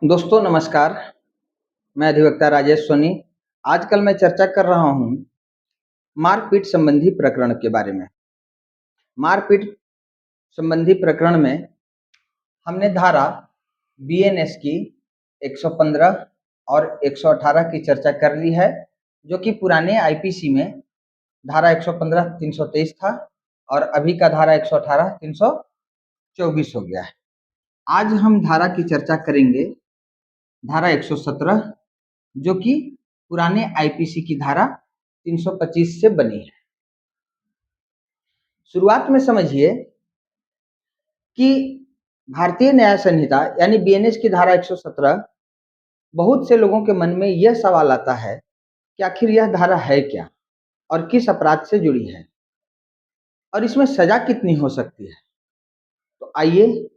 दोस्तों नमस्कार। मैं अधिवक्ता राजेश सोनी। आजकल मैं चर्चा कर रहा हूँ मारपीट संबंधी प्रकरण के बारे में। मारपीट संबंधी प्रकरण में हमने धारा बीएनएस की 115 और 118 की चर्चा कर ली है, जो कि पुराने आईपीसी में धारा 115 323 था और अभी का धारा 118 324 हो गया है। आज हम धारा की चर्चा करेंगे धारा 117, जो कि पुराने आईपीसी की धारा 325 से बनी है। शुरुआत में समझिए कि भारतीय न्याय संहिता यानी बीएनएस की धारा 117, बहुत से लोगों के मन में यह सवाल आता है कि आखिर यह धारा है क्या और किस अपराध से जुड़ी है और इसमें सजा कितनी हो सकती है। तो आइए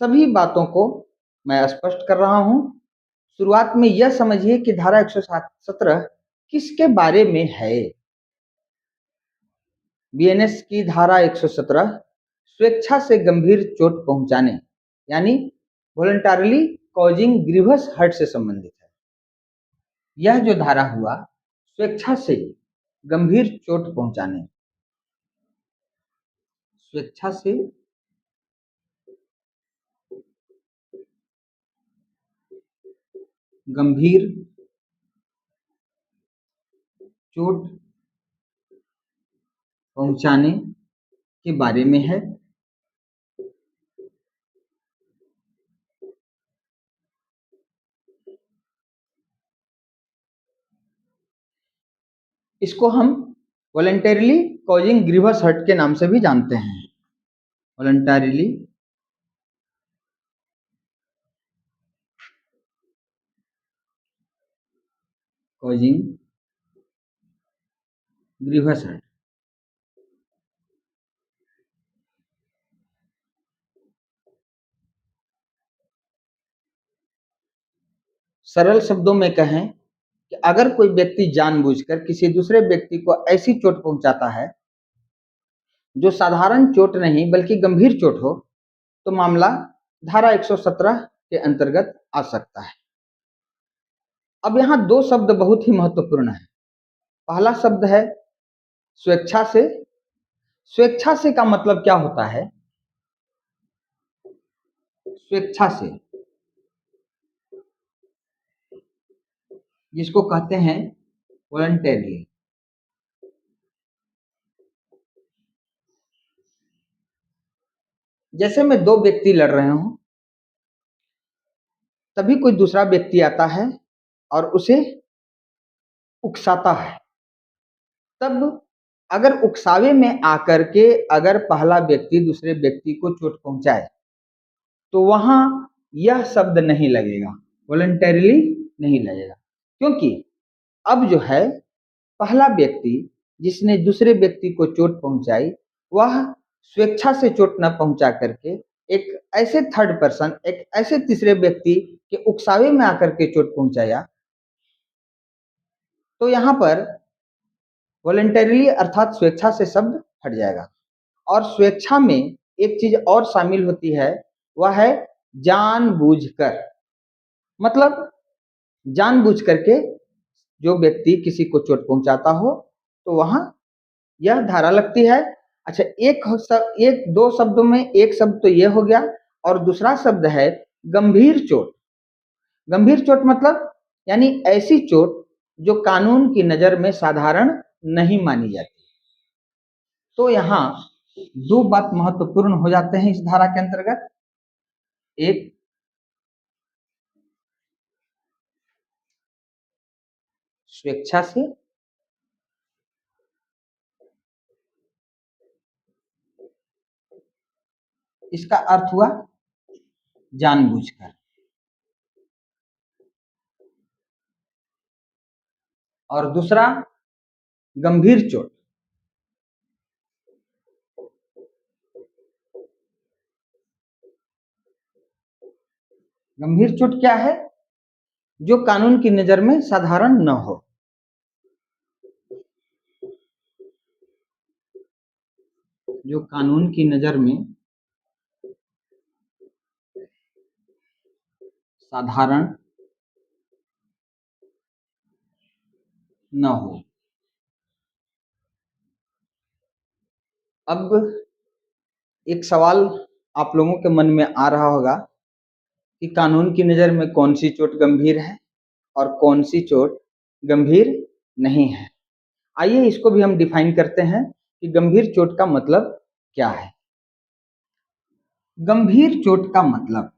सभी बातों को मैं स्पष्ट कर रहा हूं। शुरुआत में यह समझिए कि धारा 117 किसके बारे में है। बीएनएस की धारा 117 स्वेच्छा से गंभीर चोट पहुंचाने यानी वॉलंटरली कॉजिंग ग्रीवस हर्ट से संबंधित है। यह जो धारा हुआ स्वेच्छा से गंभीर चोट पहुंचाने, स्वेच्छा से गंभीर चोट पहुंचाने के बारे में है। इसको हम वॉलंटरली कॉजिंग ग्रीवस हर्ट के नाम से भी जानते हैं। Voluntarily causing grievous hurt. सरल शब्दों में कहें कि अगर कोई व्यक्ति जानबूझकर किसी दूसरे व्यक्ति को ऐसी चोट पहुंचाता है जो साधारण चोट नहीं बल्कि गंभीर चोट हो, तो मामला धारा 117 के अंतर्गत आ सकता है। अब यहाँ दो शब्द बहुत ही महत्वपूर्ण है। पहला शब्द है स्वेच्छा से। स्वेच्छा से का मतलब क्या होता है? स्वेच्छा से जिसको कहते हैं वॉलंटरली। जैसे में दो व्यक्ति लड़ रहे हों, तभी कोई दूसरा व्यक्ति आता है और उसे उकसाता है। तब अगर उकसावे में आकर के अगर पहला व्यक्ति दूसरे व्यक्ति को चोट पहुंचाए तो वहां यह शब्द नहीं लगेगा, वॉलंटरली नहीं लगेगा, क्योंकि अब जो है पहला व्यक्ति जिसने दूसरे व्यक्ति को चोट पहुंचाई वह स्वेच्छा से चोट न पहुंचा करके एक ऐसे थर्ड पर्सन, एक ऐसे तीसरे व्यक्ति के उकसावे में आकर के चोट पहुंचाया। तो यहाँ पर वॉलंटरली अर्थात स्वेच्छा से शब्द हट जाएगा। और स्वेच्छा में एक चीज और शामिल होती है, वह है जानबूझकर। मतलब जानबूझ करके जो व्यक्ति किसी को चोट पहुंचाता हो तो वहां यह धारा लगती है। अच्छा, एक दो शब्दों में एक शब्द तो यह हो गया और दूसरा शब्द है गंभीर चोट। गंभीर चोट मतलब यानी ऐसी चोट जो कानून की नजर में साधारण नहीं मानी जाती। तो यहाँ दो बात महत्वपूर्ण हो जाते हैं इस धारा के अंतर्गत। एक, स्वेच्छा से, इसका अर्थ हुआ जानबूझकर। और दूसरा गंभीर चोट। गंभीर चोट क्या है? जो कानून की नजर में साधारण न हो। जो कानून की नजर में साधारण न हो। अब एक सवाल आप लोगों के मन में आ रहा होगा कि कानून की नज़र में कौन सी चोट गंभीर है और कौन सी चोट गंभीर नहीं है। आइए इसको भी हम डिफाइन करते हैं कि गंभीर चोट का मतलब क्या है। गंभीर चोट का मतलब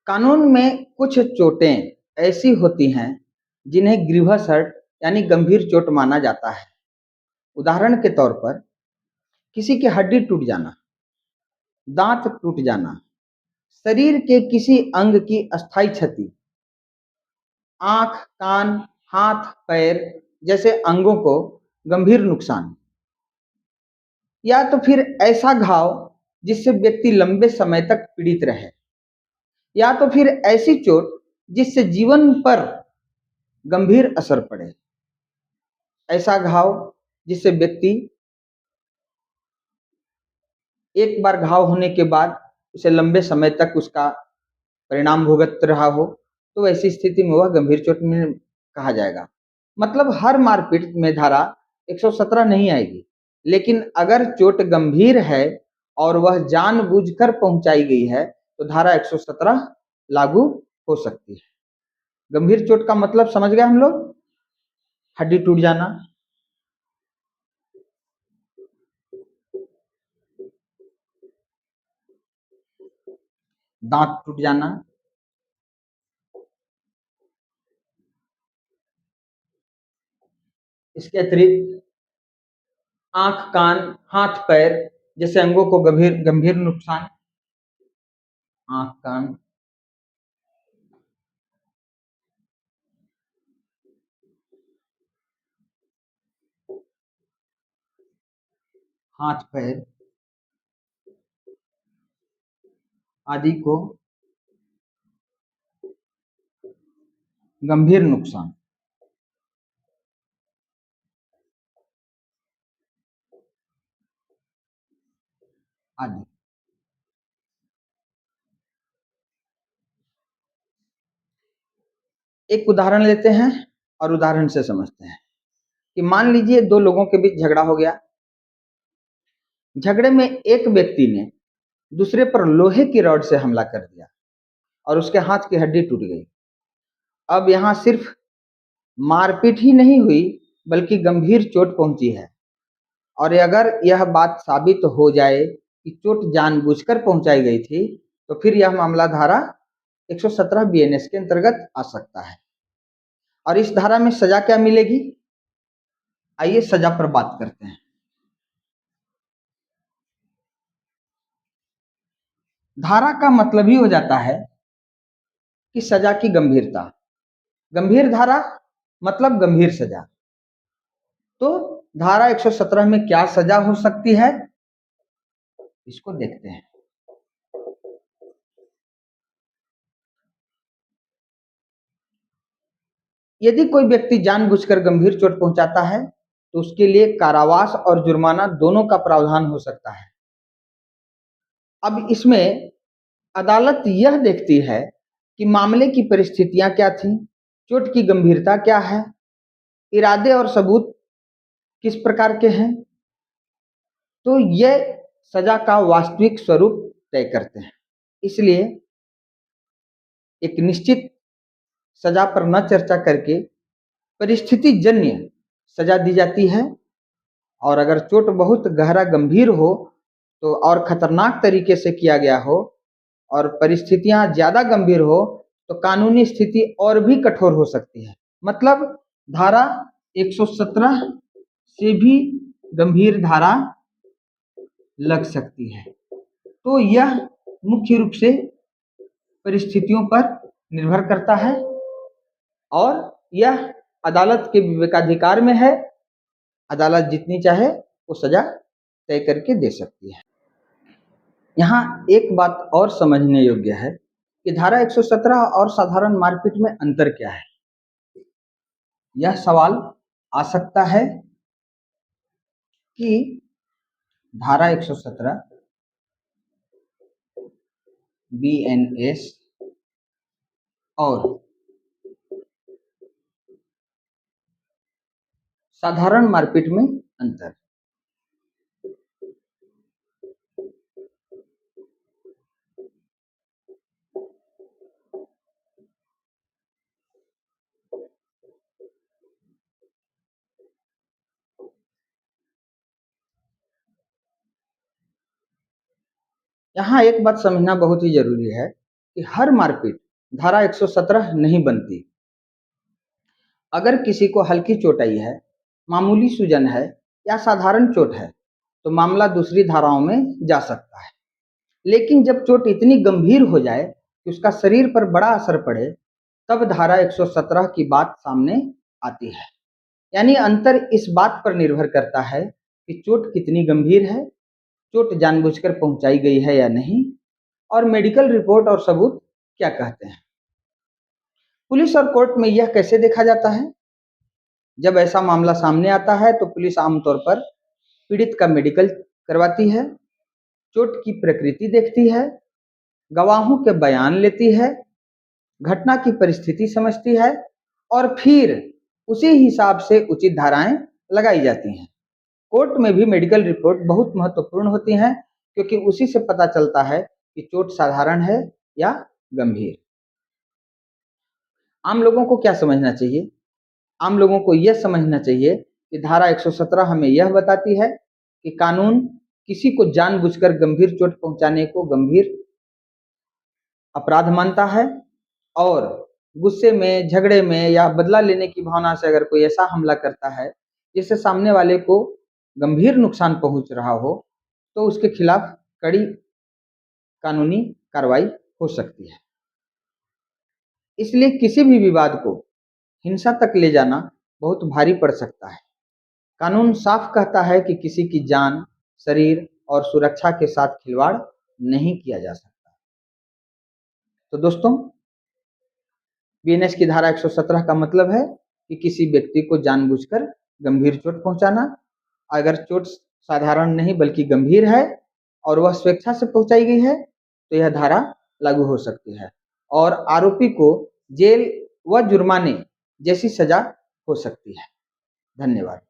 कानून में कुछ चोटें ऐसी होती हैं जिन्हें ग्रीवस हर्ट यानी गंभीर चोट माना जाता है। उदाहरण के तौर पर किसी की हड्डी टूट जाना, दांत टूट जाना, शरीर के किसी अंग की अस्थायी क्षति, आंख, कान, हाथ, पैर जैसे अंगों को गंभीर नुकसान, या तो फिर ऐसा घाव जिससे व्यक्ति लंबे समय तक पीड़ित रहे, या तो फिर ऐसी चोट जिससे जीवन पर गंभीर असर पड़े। ऐसा घाव जिससे व्यक्ति एक बार घाव होने के बाद उसे लंबे समय तक उसका परिणाम भुगत रहा हो, तो ऐसी स्थिति में वह गंभीर चोट में कहा जाएगा। मतलब हर मारपीट में धारा 117 नहीं आएगी, लेकिन अगर चोट गंभीर है और वह जानबूझकर पहुंचाई गई है तो धारा 117 लागू हो सकती है। गंभीर चोट का मतलब समझ गए हम लोग? हड्डी टूट जाना, दांत टूट जाना, इसके अतिरिक्त आंख, कान, हाथ, पैर जैसे अंगों को गंभीर गंभीर नुकसान। आंख, कान, हाथ, पैर आदि को गंभीर नुकसान आदि। एक उदाहरण लेते हैं और उदाहरण से समझते हैं कि मान लीजिए दो लोगों के बीच झगड़ा हो गया। झगड़े में एक व्यक्ति ने दूसरे पर लोहे की रॉड से हमला कर दिया और उसके हाथ की हड्डी टूट गई। अब यहाँ सिर्फ मारपीट ही नहीं हुई बल्कि गंभीर चोट पहुंची है, और अगर यह बात साबित हो जाए कि चोट जानबूझकर पहुंचाई गई थी तो फिर यह मामला धारा 117 बीएनएस के अंतर्गत आ सकता है। और इस धारा में सजा क्या मिलेगी? आइए सजा पर बात करते हैं। धारा का मतलब ही हो जाता है कि सजा की गंभीरता। गंभीर धारा मतलब गंभीर सजा। तो धारा 117 में क्या सजा हो सकती है, इसको देखते हैं। यदि कोई व्यक्ति जानबूझकर गंभीर चोट पहुंचाता है तो उसके लिए कारावास और जुर्माना दोनों का प्रावधान हो सकता है। अब इसमें अदालत यह देखती है कि मामले की परिस्थितियां क्या थीं, चोट की गंभीरता क्या है, इरादे और सबूत किस प्रकार के हैं, तो यह सजा का वास्तविक स्वरूप तय करते हैं। इसलिए एक निश्चित सजा पर न चर्चा करके परिस्थिति जन्य सजा दी जाती है, और अगर चोट बहुत गहरा गंभीर हो तो और खतरनाक तरीके से किया गया हो और परिस्थितियां ज़्यादा गंभीर हो तो कानूनी स्थिति और भी कठोर हो सकती है। मतलब धारा 117 से भी गंभीर धारा लग सकती है। तो यह मुख्य रूप से परिस्थितियों पर निर्भर करता है और यह अदालत के विवेकाधिकार में है। अदालत जितनी चाहे वो सजा तय करके दे सकती है। यहाँ एक बात और समझने योग्य है कि धारा 117 और साधारण मारपीट में अंतर क्या है। यह सवाल आ सकता है कि धारा 117 बीएनएस और साधारण मारपीट में अंतर। यहाँ एक बात समझना बहुत ही जरूरी है कि हर मारपीट धारा 117 नहीं बनती। अगर किसी को हल्की चोट आई है, मामूली सूजन है या साधारण चोट है तो मामला दूसरी धाराओं में जा सकता है। लेकिन जब चोट इतनी गंभीर हो जाए कि उसका शरीर पर बड़ा असर पड़े, तब धारा 117 की बात सामने आती है। यानी अंतर इस बात पर निर्भर करता है कि चोट कितनी गंभीर है, चोट जानबूझकर पहुंचाई गई है या नहीं, और मेडिकल रिपोर्ट और सबूत क्या कहते हैं। पुलिस और कोर्ट में यह कैसे देखा जाता है? जब ऐसा मामला सामने आता है तो पुलिस आमतौर पर पीड़ित का मेडिकल करवाती है, चोट की प्रकृति देखती है, गवाहों के बयान लेती है, घटना की परिस्थिति समझती है और फिर उसी हिसाब से उचित धाराएं लगाई जाती हैं। कोर्ट में भी मेडिकल रिपोर्ट बहुत महत्वपूर्ण होती हैं क्योंकि उसी से पता चलता है कि चोट साधारण है या गंभीर। आम लोगों को क्या समझना चाहिए? आम लोगों को यह समझना चाहिए कि धारा 117 हमें यह बताती है कि कानून किसी को जानबूझकर गंभीर चोट पहुंचाने को गंभीर अपराध मानता है और गुस्से में, झगड़े में या बदला लेने की भावना से अगर कोई ऐसा हमला करता है जिससे सामने वाले को गंभीर नुकसान पहुंच रहा हो तो उसके खिलाफ कड़ी कानूनी कार्रवाई हो सकती है। इसलिए किसी भी विवाद को हिंसा तक ले जाना बहुत भारी पड़ सकता है। कानून साफ कहता है कि किसी की जान, शरीर और सुरक्षा के साथ खिलवाड़ नहीं किया जा सकता। तो दोस्तों, बीएनएस की धारा 117 का मतलब है कि किसी व्यक्ति को जानबूझकर गंभीर चोट पहुंचाना। अगर चोट साधारण नहीं बल्कि गंभीर है और वह स्वेच्छा से पहुंचाई गई है तो यह धारा लागू हो सकती है और आरोपी को जेल व जुर्माने जैसी सजा हो सकती है। धन्यवाद।